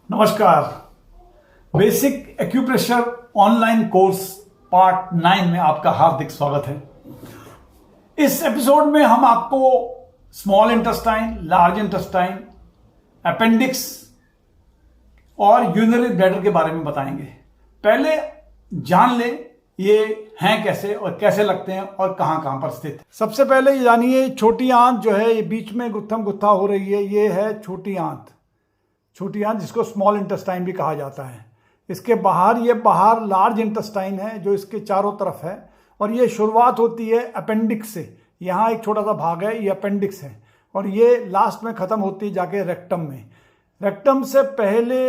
नमस्कार। Basic acupressure online course part 9 में आपका हार्दिक स्वागत है। इस एपिसोड में हम आपको small intestine, large intestine, appendix और यूरिनरी ब्लैडर के बारे में बताएंगे। पहले जान ले ये हैं कैसे और कैसे लगते हैं और कहां कहां पर स्थित है। सबसे पहले ये जानिए, छोटी आंत जो है ये बीच में गुत्थम गुत्था हो रही है, ये है छोटी आंत। छोटी आंत जिसको स्मॉल इंटेस्टाइन भी कहा जाता है। इसके बाहर ये बाहर लार्ज इंटेस्टाइन है जो इसके चारों तरफ है, और ये शुरुआत होती है अपेंडिक्स से। यहाँ एक छोटा सा भाग है, ये अपेंडिक्स है, और ये लास्ट में ख़त्म होती है जाके रेक्टम में। रेक्टम से पहले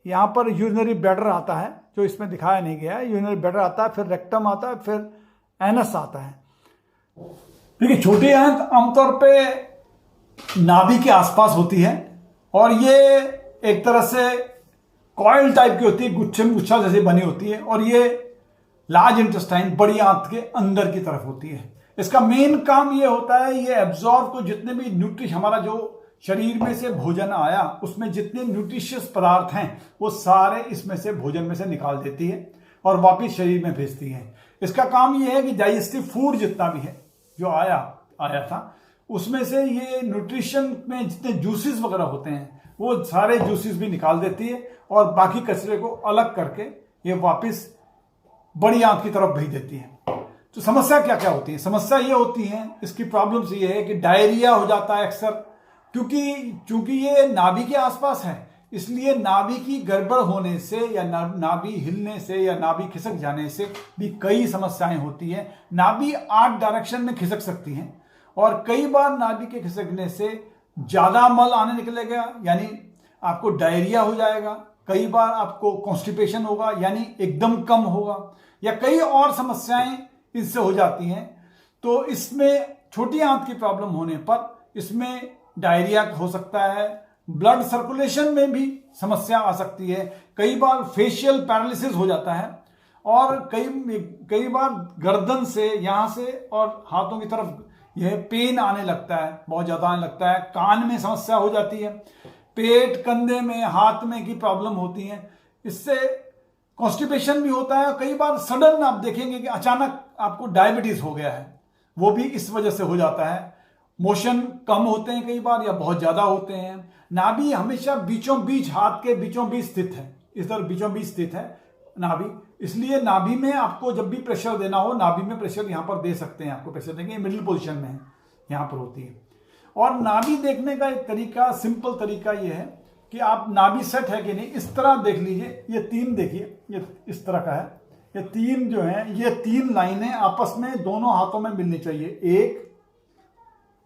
यहाँ पर यूरिनरी ब्लैडर आता है, जो इसमें दिखाया नहीं गया है। यूरिनरी ब्लैडर आता है, फिर रेक्टम आता है, फिर एनस आता है। देखिए, छोटी आंत आमतौर पे नाभि के आसपास होती है, और ये एक तरह से कॉइल टाइप की होती है, गुच्छे में गुच्छा जैसे बनी होती है। और ये लार्ज इंटेस्टाइन बड़ी आंत के अंदर की तरफ होती है। इसका मेन काम ये होता है, ये एब्जॉर्ब को जितने भी न्यूट्रिश हमारा जो शरीर में से भोजन आया उसमें जितने न्यूट्रिशियस पदार्थ हैं वो सारे इसमें से भोजन में से निकाल देती है और वापस शरीर में भेजती है। इसका काम ये है कि डाइजेस्टिव फूड जितना भी है जो आया था उसमें से ये न्यूट्रिशन में जितने जूसेस वगैरह होते हैं वो सारे जूसेस भी निकाल देती है, और बाकी कचरे को अलग करके ये वापस बड़ी आंत की तरफ भेज देती है। तो समस्या क्या क्या होती है? समस्या ये होती है, इसकी प्रॉब्लम्स ये है कि डायरिया हो जाता है अक्सर, क्योंकि ये नाभि के आसपास है, इसलिए नाभि की गड़बड़ होने से या नाभि हिलने से या नाभि खिसक जाने से भी कई समस्याएं होती हैं। नाभि 8 डायरेक्शन में खिसक सकती हैं, और कई बार नाभि के खिसकने से ज्यादा मल आने निकलेगा, यानी आपको डायरिया हो जाएगा। कई बार आपको कॉन्स्टिपेशन होगा, यानी एकदम कम होगा, या कई और समस्याएं इससे हो जाती हैं। तो इसमें छोटी आंत की प्रॉब्लम होने पर इसमें डायरिया हो सकता है, ब्लड सर्कुलेशन में भी समस्या आ सकती है, कई बार फेशियल पैरालिसिस हो जाता है, और कई बार गर्दन से यहाँ से और हाथों की तरफ यह पेन आने लगता है, बहुत ज्यादा आने लगता है। कान में समस्या हो जाती है, पेट, कंधे में, हाथ में की प्रॉब्लम होती है। इससे कॉन्स्टिपेशन भी होता है। कई बार सडन आप देखेंगे कि अचानक आपको डायबिटीज हो गया है, वो भी इस वजह से हो जाता है। मोशन कम होते हैं कई बार, या बहुत ज्यादा होते हैं। नाभि हमेशा बीचों बीच, हाथ के बीचों बीच स्थित है, इधर बीचों बीच स्थित है नाभि। इसलिए नाभि में आपको जब भी प्रेशर देना हो, नाभि में प्रेशर यहां पर दे सकते हैं। आपको प्रेशर देंगे, मिडिल पोजीशन में है, यहां पर होती है। और नाभि देखने का एक तरीका, सिंपल तरीका यह है कि आप नाभि सेट है कि नहीं, इस तरह देख लीजिए। ये 3 देखिए, ये इस तरह का है। ये 3 जो है, ये 3 लाइनें आपस में दोनों हाथों में मिलनी चाहिए, 1,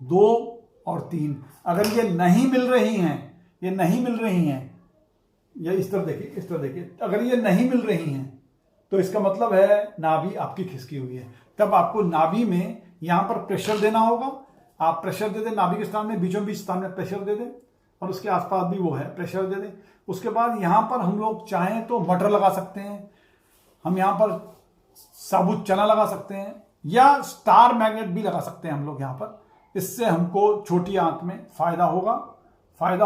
2 और 3। अगर ये नहीं मिल रही हैं, ये नहीं मिल रही हैं, ये इस तरह देखिए, इस तरह देखिए, अगर ये नहीं मिल रही हैं तो इसका मतलब है नाभि आपकी खिसकी हुई है। तब आपको नाभि में यहां पर प्रेशर देना होगा। आप प्रेशर दे दें नाभि के स्थान में, बीचों बीच स्थान में प्रेशर दे दें, और उसके आसपास भी वो है, प्रेशर दे दें। उसके बाद यहां पर हम लोग चाहें तो मटर लगा सकते हैं, हम यहां पर साबुत चना लगा सकते हैं, या स्टार मैग्नेट भी लगा सकते हैं हम लोग यहां पर। इससे हमको छोटी आंत में फायदा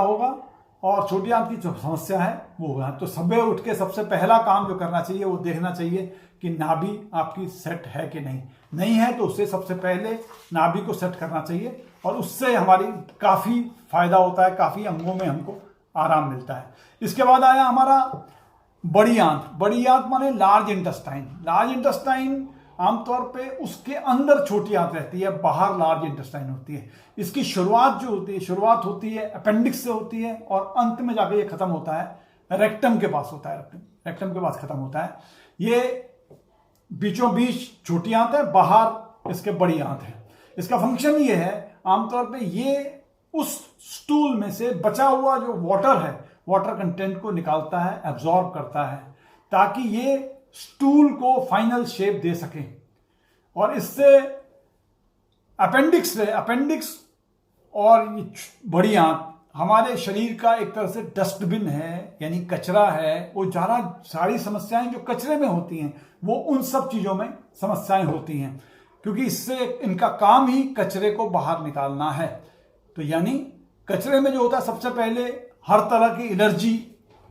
होगा और छोटी आंत की जो समस्या है वो होगा। तो सुबह उठ के सबसे पहला काम जो करना चाहिए वो देखना चाहिए कि नाभि आपकी सेट है कि नहीं है, तो उससे सबसे पहले नाभि को सेट करना चाहिए, और उससे हमारी काफी फायदा होता है, काफी अंगों में हमको आराम मिलता है। इसके बाद आया हमारा बड़ी आंत माने लार्ज इंटेस्टाइन। लार्ज इंटेस्टाइन आमतौर पे उसके अंदर छोटी आंत रहती है, बाहर लार्ज इंटेस्टाइन होती है। इसकी शुरुआत होती है अपेंडिक्स से होती है, और अंत में जाकर ये खत्म होता है रेक्टम के पास होता है, रेक्टम के पास खत्म होता है। ये बीचों बीच छोटी आंत है, बाहर इसके बड़ी आंत है। इसका फंक्शन ये है, आमतौर पे ये उस स्टूल में से बचा हुआ जो वाटर है, वाटर कंटेंट को निकालता है, एब्जॉर्ब करता है, ताकि ये स्टूल को फाइनल शेप दे सके। और इससे अपेंडिक्स और बड़ी आंत हमारे शरीर का एक तरह से डस्टबिन है, यानी कचरा है। वो सारी समस्याएं जो कचरे में होती हैं वो उन सब चीजों में समस्याएं होती हैं, क्योंकि इससे इनका काम ही कचरे को बाहर निकालना है। तो यानी कचरे में जो होता है, सबसे पहले हर तरह की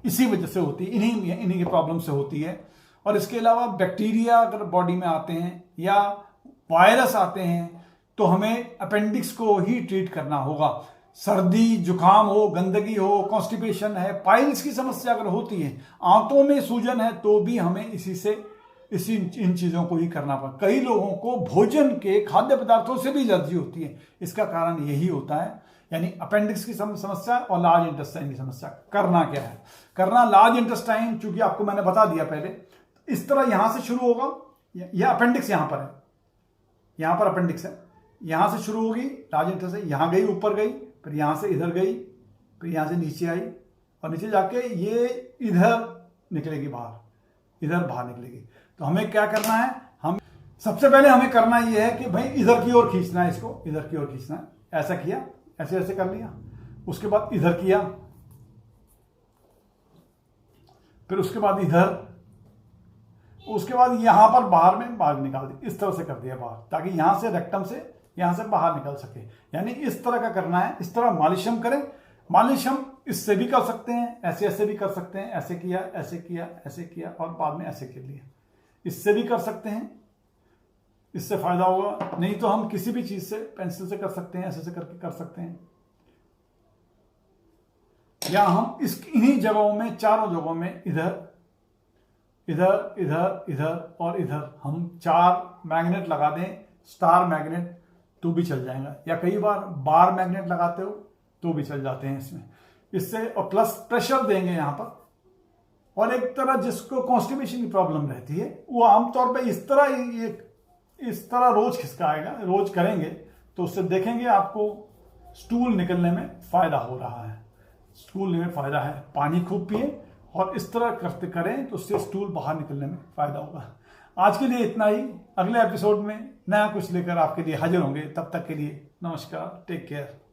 इसी वजह से होती है, इन्हीं की प्रॉब्लम से होती है। और इसके अलावा बैक्टीरिया अगर बॉडी में आते हैं या वायरस आते हैं तो हमें अपेंडिक्स को ही ट्रीट करना होगा। सर्दी जुकाम हो, गंदगी हो, कॉन्स्टिपेशन है, पाइल्स की समस्या अगर होती है, आंतों में सूजन है, तो भी हमें इन चीज़ों को ही करना पड़ता। कई लोगों को भोजन के खाद्य पदार्थों से भी एलर्जी होती है, इसका कारण यही होता है, यानी अपेंडिक्स की समस्या और लार्ज इंटेस्टाइन की समस्या। करना क्या है? करना लार्ज इंटेस्टाइन, चूंकि आपको मैंने बता दिया पहले, इस तरह यहां से शुरू होगा, यह अपेंडिक्स यहां पर है, यहां पर अपेंडिक्स है, यहां से शुरू होगी लार्ज इंटेस्टाइन, यहां गई, ऊपर गई, फिर यहां से इधर गई, फिर यहां से नीचे आई और नीचे जाके ये इधर निकलेगी बाहर, इधर बाहर निकलेगी। तो हमें क्या करना है? हम सबसे पहले हमें करना यह है कि भाई इधर की ओर खींचना है, इसको इधर की ओर खींचना है। ऐसा किया, ऐसे ऐसे कर लिया, उसके बाद इधर किया, फिर उसके बाद इधर, उसके बाद यहां पर बाहर निकाल दी, इस तरह से कर दिया बाहर, ताकि यहां से रेक्टम से यहां से बाहर निकल सके। यानी इस तरह का करना है, इस तरह मालिश हम करें। मालिश हम इससे भी कर सकते हैं, ऐसे ऐसे भी कर सकते हैं, ऐसे किया, ऐसे किया, ऐसे किया और बाद में ऐसे कर लिया, इससे भी कर सकते हैं, इससे फायदा होगा। नहीं तो हम किसी भी चीज से, पेंसिल से कर सकते हैं, ऐसे ऐसे करके कर सकते हैं, या हम इन्हीं जगहों में, चारों जगहों में, इधर इधर इधर इधर और इधर हम 4 मैग्नेट लगा दें, स्टार मैग्नेट, तो भी चल जाएगा, या कई बार बार मैग्नेट लगाते हो तो भी चल जाते हैं इसमें, इससे। और प्लस प्रेशर देंगे यहां पर। और एक तरह जिसको कॉन्स्टिपेशन की प्रॉब्लम रहती है, वो आमतौर पे इस तरह रोज खिसकाएगा, रोज करेंगे तो उससे देखेंगे आपको स्टूल निकलने में फायदा हो रहा है, स्टूल में फायदा है। पानी खूब पिए और इस तरह करते करें तो उससे स्टूल बाहर निकलने में फायदा होगा। आज के लिए इतना ही, अगले एपिसोड में नया कुछ लेकर आपके लिए हाजिर होंगे। तब तक के लिए नमस्कार, टेक केयर।